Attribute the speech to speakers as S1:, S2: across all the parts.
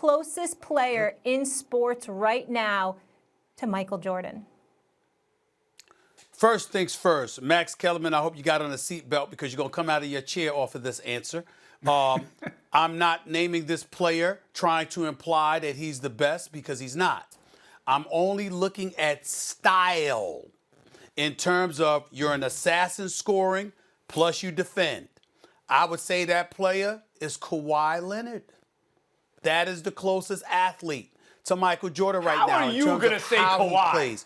S1: closest player in sports right now to Michael Jordan?
S2: First things first, Max Kellerman, I hope you got on a seatbelt because you're going to come out of your chair off of this answer. I'm not naming this player trying to imply that he's the best because he's not. I'm only looking at style in terms of you're an assassin scoring plus you defend. I would say that player is Kawhi Leonard. That is the closest athlete to Michael Jordan right now.
S3: How are you going to say Kawhi?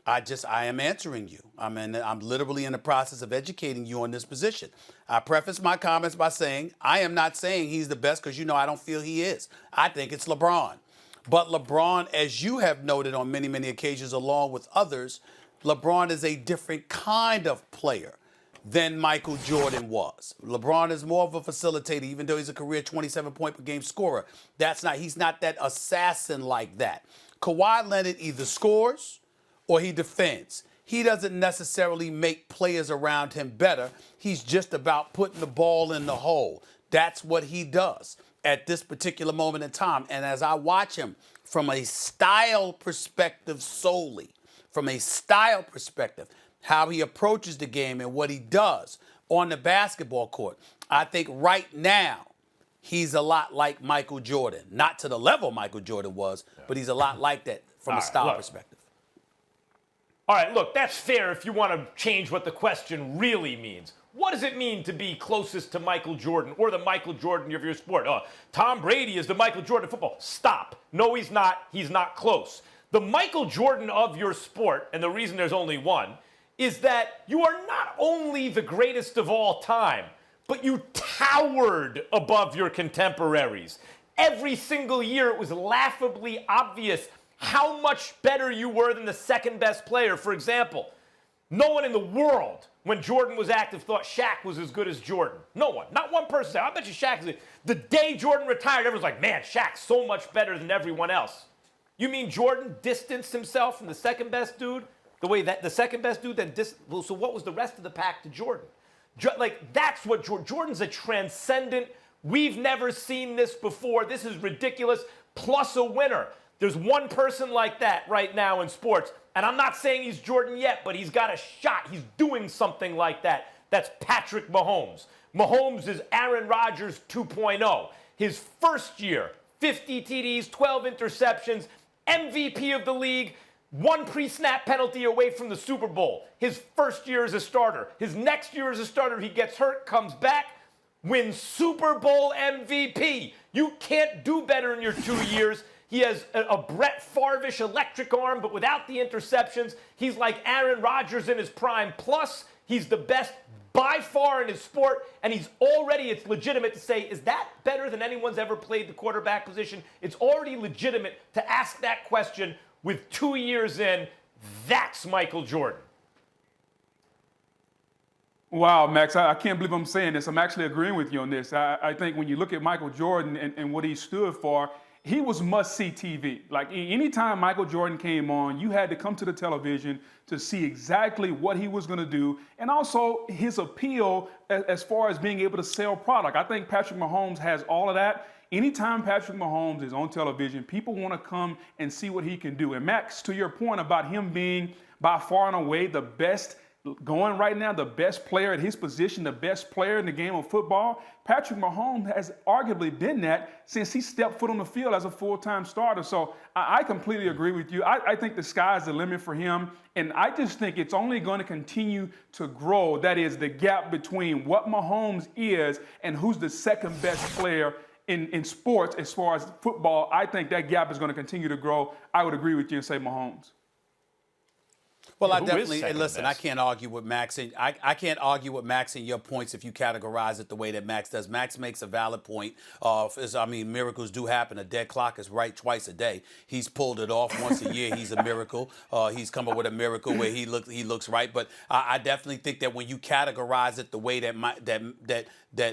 S2: I am answering you. I'm literally in the process of educating you on this position. I preface my comments by saying I am not saying he's the best because, I don't feel he is. I think it's LeBron. But LeBron, as you have noted on many, many occasions along with others, LeBron is a different kind of player than Michael Jordan was. LeBron is more of a facilitator, even though he's a career 27-point per game scorer. He's not that assassin like that. Kawhi Leonard either scores or he defends. He doesn't necessarily make players around him better. He's just about putting the ball in the hole. That's what he does at this particular moment in time. And as I watch him from a style perspective solely, from a style perspective, how he approaches the game and what he does on the basketball court, I think right now he's a lot like Michael Jordan. Not to the level Michael Jordan was, but he's a lot like that from a style perspective.
S3: All right, look, that's fair if you want to change what the question really means. What does it mean to be closest to Michael Jordan or the Michael Jordan of your sport? Tom Brady is the Michael Jordan of football. Stop. No, he's not. He's not close. The Michael Jordan of your sport, and the reason there's only one, is that you are not only the greatest of all time, but you towered above your contemporaries. Every single year it was laughably obvious how much better you were than the second best player. For example, no one in the world, when Jordan was active, thought Shaq was as good as Jordan. No one. Not one person said, I bet you Shaq is. The day Jordan retired, everyone's like, man, Shaq's so much better than everyone else. You mean Jordan distanced himself from the second best dude? The way that the second best dude then so what was the rest of the pack to Jordan? That's what Jordan's a transcendent. We've never seen this before. This is ridiculous. Plus a winner. There's one person like that right now in sports, and I'm not saying he's Jordan yet, but he's got a shot. He's doing something like that. That's Patrick Mahomes. Mahomes is Aaron Rodgers 2.0. His first year, 50 TDs, 12 interceptions, MVP of the league, one pre-snap penalty away from the Super Bowl. His first year as a starter. His next year as a starter, he gets hurt, comes back, wins Super Bowl MVP. You can't do better in your 2 years. He has a Brett Favre-ish electric arm, but without the interceptions. He's like Aaron Rodgers in his prime. Plus, he's the best by far in his sport, and it's legitimate to say, is that better than anyone's ever played the quarterback position? It's already legitimate to ask that question with 2 years in. That's Michael Jordan.
S4: Wow, Max, I can't believe I'm saying this. I'm actually agreeing with you on this. I think when you look at Michael Jordan and what he stood for, he was must-see TV. Like, anytime Michael Jordan came on, you had to come to the television to see exactly what he was going to do, and also his appeal as far as being able to sell product. I think Patrick Mahomes has all of that. Anytime Patrick Mahomes is on television, people want to come and see what he can do. And Max, to your point about him being by far and away the best going right now, the best player at his position, the best player in the game of football, Patrick Mahomes has arguably been that since he stepped foot on the field as a full-time starter. So I completely agree with you. I think the sky's the limit for him, and I just think it's only going to continue to grow. That is, the gap between what Mahomes is and who's the second best player in sports as far as football. I think that gap is going to continue to grow. I would agree with you and say Mahomes.
S2: Well, I definitely, and listen, I can't argue with Max. And I can't argue with Max and your points if you categorize it the way that Max does. Max makes a valid point. Miracles do happen. A dead clock is right twice a day. He's pulled it off once a year. He's a miracle. He's come up with a miracle where he looks right. But I definitely think that when you categorize it the way that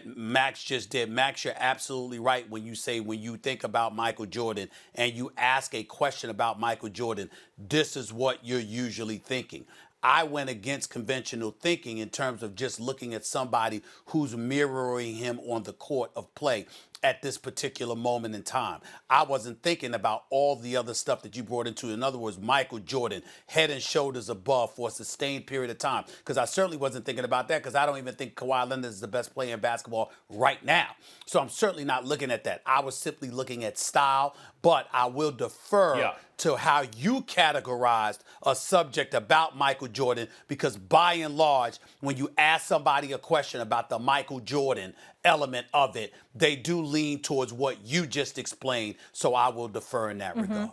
S2: Max just did, Max, you're absolutely right when you think about Michael Jordan and you ask a question about Michael Jordan, this is what you're usually thinking. I went against conventional thinking in terms of just looking at somebody who's mirroring him on the court of play. at this particular moment in time. I wasn't thinking about all the other stuff that you brought into it. In other words, Michael Jordan, head and shoulders above for a sustained period of time. Because I certainly wasn't thinking about that, because I don't even think Kawhi Leonard is the best player in basketball right now. So I'm certainly not looking at that. I was simply looking at style, but I will defer to how you categorized a subject about Michael Jordan, because by and large, when you ask somebody a question about the Michael Jordan element of it, they do lean towards what you just explained. So I will defer in that regard.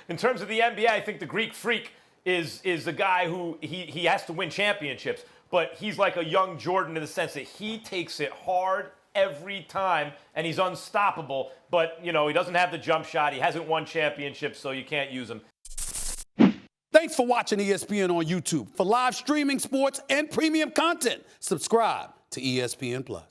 S3: In terms of the NBA, I think the Greek Freak is a guy who he has to win championships, but he's like a young Jordan in the sense that he takes it hard every time, and he's unstoppable. But, you know, he doesn't have the jump shot. He hasn't won championships, so you can't use him.
S2: Thanks for watching ESPN on YouTube. For live streaming, sports, and premium content, subscribe to ESPN+.